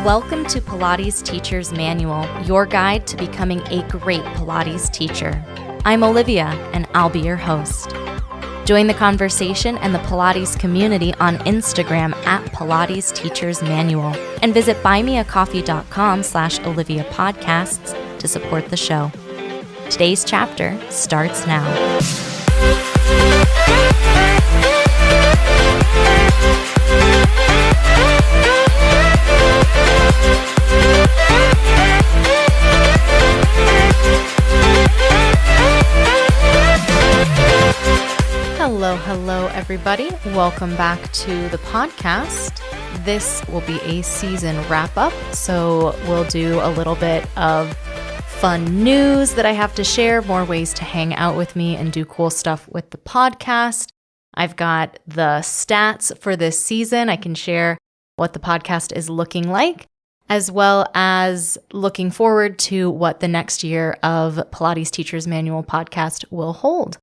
Welcome to Pilates Teacher's Manual, your guide to becoming a great Pilates teacher. I'm Olivia, and I'll be your host. Join the conversation and the Pilates community on Instagram at Pilates Teacher's Manual, and visit buymeacoffee.com/Olivia Podcasts to support the show. Today's chapter starts now. Hello, everybody. Welcome back to the podcast. This will be a season wrap-up, so we'll do a little bit of fun news that I have to share, more ways to hang out with me and do cool stuff with the podcast. I've got the stats for this season. I can share what the podcast is looking like, as well as looking forward to what the next year of Pilates Teacher's Manual podcast will hold.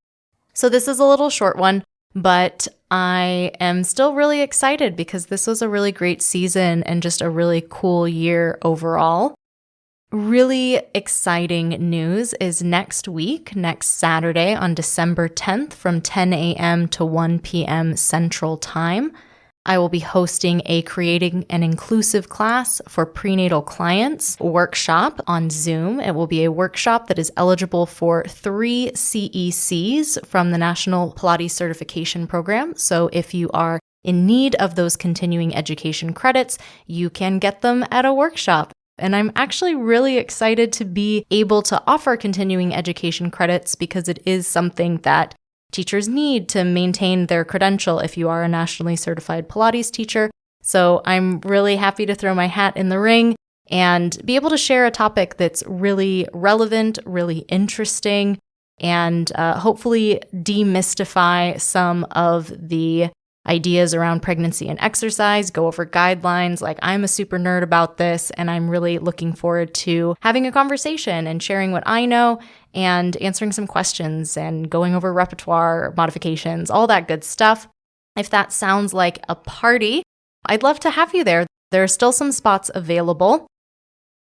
So this is a little short one, but I am still really excited because this was a really great season and just a really cool year overall. Really exciting news is next week, next Saturday on December 10th from 10 a.m. to 1 p.m. Central Time. I will be hosting a Creating an Inclusive class for prenatal clients workshop on Zoom. It will be a workshop that is eligible for 3 CECs from the National Pilates Certification Program. So if you are in need of those continuing education credits, you can get them at a workshop. And I'm actually really excited to be able to offer continuing education credits because it is something that teachers need to maintain their credential if you are a nationally certified Pilates teacher. So I'm really happy to throw my hat in the ring and be able to share a topic that's really relevant, really interesting, and hopefully demystify some of the ideas around pregnancy and exercise, go over guidelines. Like, I'm a super nerd about this, and I'm really looking forward to having a conversation and sharing what I know and answering some questions and going over repertoire modifications, all that good stuff. If that sounds like a party, I'd love to have you there. There are still some spots available.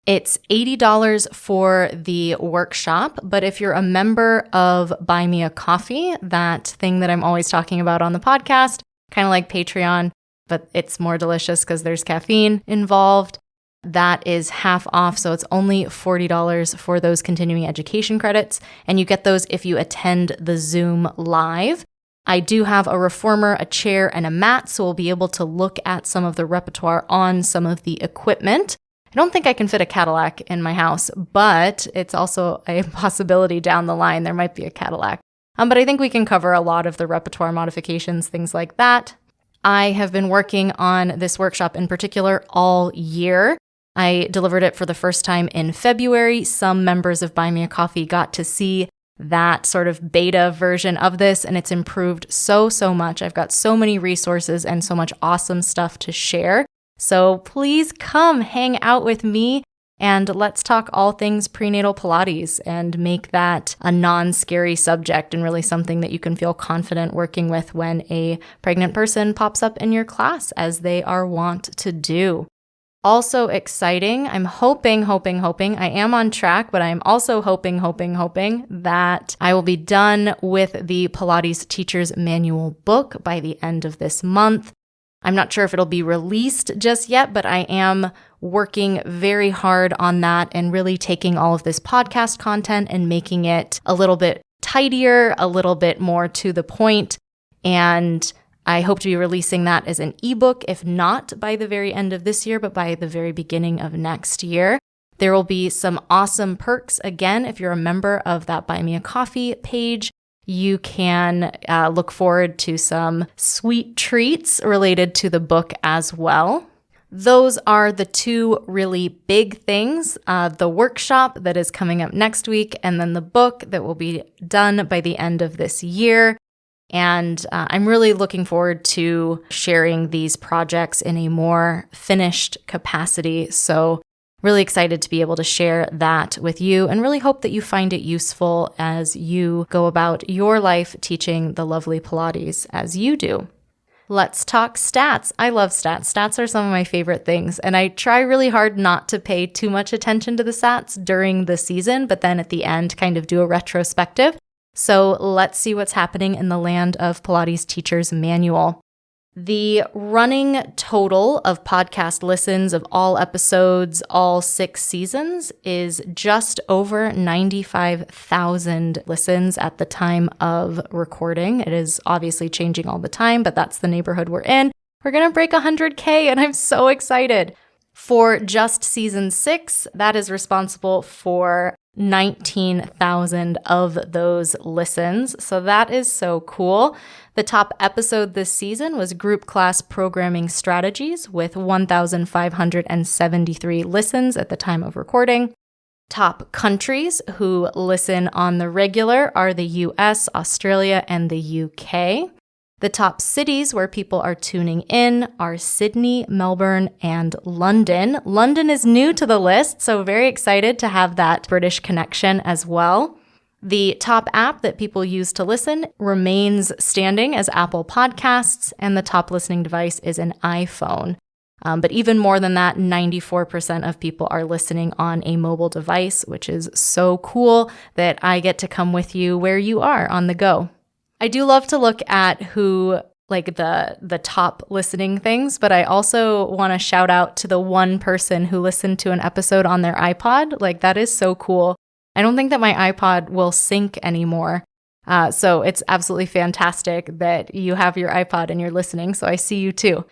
It's $80 for the workshop, but if you're a member of Buy Me a Coffee, that thing that I'm always talking about on the podcast, kind of like Patreon, but it's more delicious because there's caffeine involved. That is half off, so it's only $40 for those continuing education credits, and you get those if you attend the Zoom live. I do have a reformer, a chair, and a mat, so we'll be able to look at some of the repertoire on some of the equipment. I don't think I can fit a Cadillac in my house, but it's also a possibility down the line there might be a Cadillac. But I think we can cover a lot of the repertoire modifications, things like that. I have been working on this workshop in particular all year. I delivered it for the first time in February. Some members of Buy Me a Coffee got to see that sort of beta version of this, and it's improved so much. I've got so many resources and so much awesome stuff to share. So please come hang out with me and let's talk all things prenatal Pilates and make that a non-scary subject and really something that you can feel confident working with when a pregnant person pops up in your class, as they are wont to do. Also exciting, I'm hoping, I am on track, but I'm also hoping that I will be done with the Pilates Teacher's Manual book by the end of this month. I'm not sure if it'll be released just yet, but I am working very hard on that and really taking all of this podcast content and making it a little bit tidier, a little bit more to the point. And I hope to be releasing that as an ebook, if not by the very end of this year, but by the very beginning of next year. There will be some awesome perks. Again, if you're a member of that Buy Me a Coffee page, you can look forward to some sweet treats related to the book as well. Those are the two really big things, the workshop that is coming up next week, and then the book that will be done by the end of this year. And I'm really looking forward to sharing these projects in a more finished capacity. So really excited to be able to share that with you and really hope that you find it useful as you go about your life teaching the lovely Pilates as you do. Let's talk stats. I love stats. Stats are some of my favorite things, and I try really hard not to pay too much attention to the stats during the season, but then at the end kind of do a retrospective. So let's see what's happening in the land of Pilates Teacher's Manual. The running total of podcast listens of all episodes, all 6 seasons, is just over 95,000 listens at the time of recording. It is obviously changing all the time, but that's the neighborhood we're in. We're going to break 100K, and I'm so excited. For just season 6, that is responsible for 19,000 of those listens. So that is so cool. The top episode this season was Group Class Programming Strategies with 1,573 listens at the time of recording. Top countries who listen on the regular are the US, Australia, and the UK. The top cities where people are tuning in are Sydney, Melbourne, and London. London is new to the list, so very excited to have that British connection as well. The top app that people use to listen remains standing as Apple Podcasts, and the top listening device is an iPhone. But even more than that, 94% of people are listening on a mobile device, which is so cool that I get to come with you where you are on the go. I do love to look at who, like the top listening things, but I also want to shout out to the one person who listened to an episode on their iPod. Like, that is so cool. I don't think that my iPod will sync anymore. So it's absolutely fantastic that you have your iPod and you're listening. So I see you too.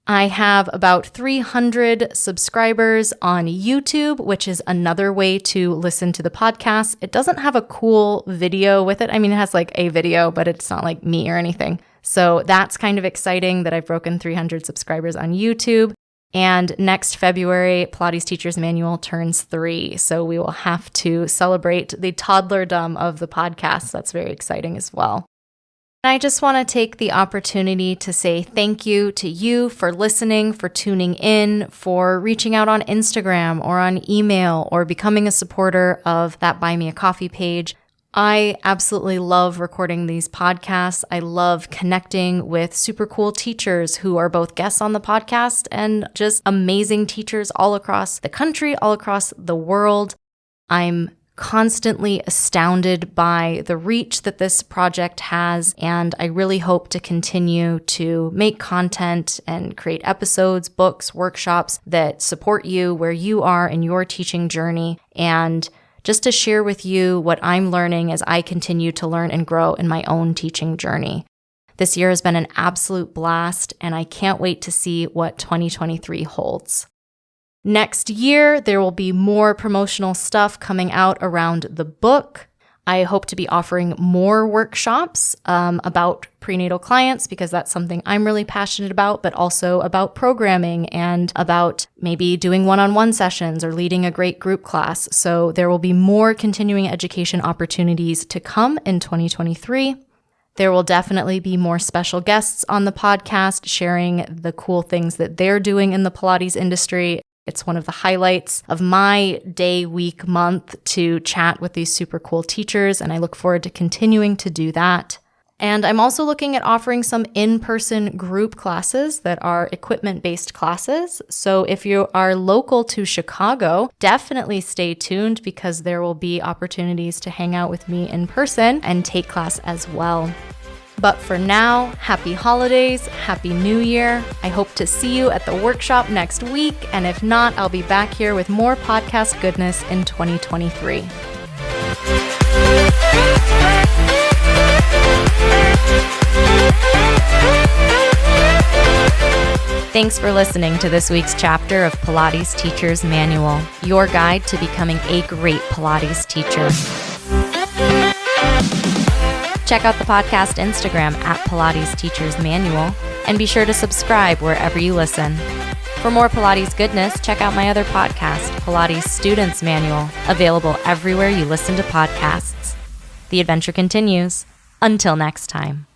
I have about 300 subscribers on YouTube, which is another way to listen to the podcast. It doesn't have a cool video with it. I mean, it has like a video, but it's not like me or anything. So that's kind of exciting that I've broken 300 subscribers on YouTube. And next February, Pilates Teacher's Manual turns 3. So we will have to celebrate the toddlerdom of the podcast. That's very exciting as well. I just want to take the opportunity to say thank you to you for listening, for tuning in, for reaching out on Instagram or on email or becoming a supporter of that Buy Me a Coffee page. I absolutely love recording these podcasts. I love connecting with super cool teachers who are both guests on the podcast and just amazing teachers all across the country, all across the world. I'm constantly astounded by the reach that this project has, and I really hope to continue to make content and create episodes, books, workshops that support you where you are in your teaching journey, and just to share with you what I'm learning as I continue to learn and grow in my own teaching journey. This year has been an absolute blast, and I can't wait to see what 2023 holds. Next year, there will be more promotional stuff coming out around the book. I hope to be offering more workshops about prenatal clients because that's something I'm really passionate about, but also about programming and about maybe doing one-on-one sessions or leading a great group class. So there will be more continuing education opportunities to come in 2023. There will definitely be more special guests on the podcast sharing the cool things that they're doing in the Pilates industry. It's one of the highlights of my day, week, month to chat with these super cool teachers, and I look forward to continuing to do that. And I'm also looking at offering some in-person group classes that are equipment-based classes. So if you are local to Chicago, definitely stay tuned because there will be opportunities to hang out with me in person and take class as well. But for now, happy holidays, happy new year. I hope to see you at the workshop next week. And if not, I'll be back here with more podcast goodness in 2023. Thanks for listening to this week's chapter of Pilates Teacher's Manual, your guide to becoming a great Pilates teacher. Check out the podcast Instagram at Pilates Teacher's Manual, and be sure to subscribe wherever you listen. For more Pilates goodness, check out my other podcast, Pilates Student's Manual, available everywhere you listen to podcasts. The adventure continues. Until next time.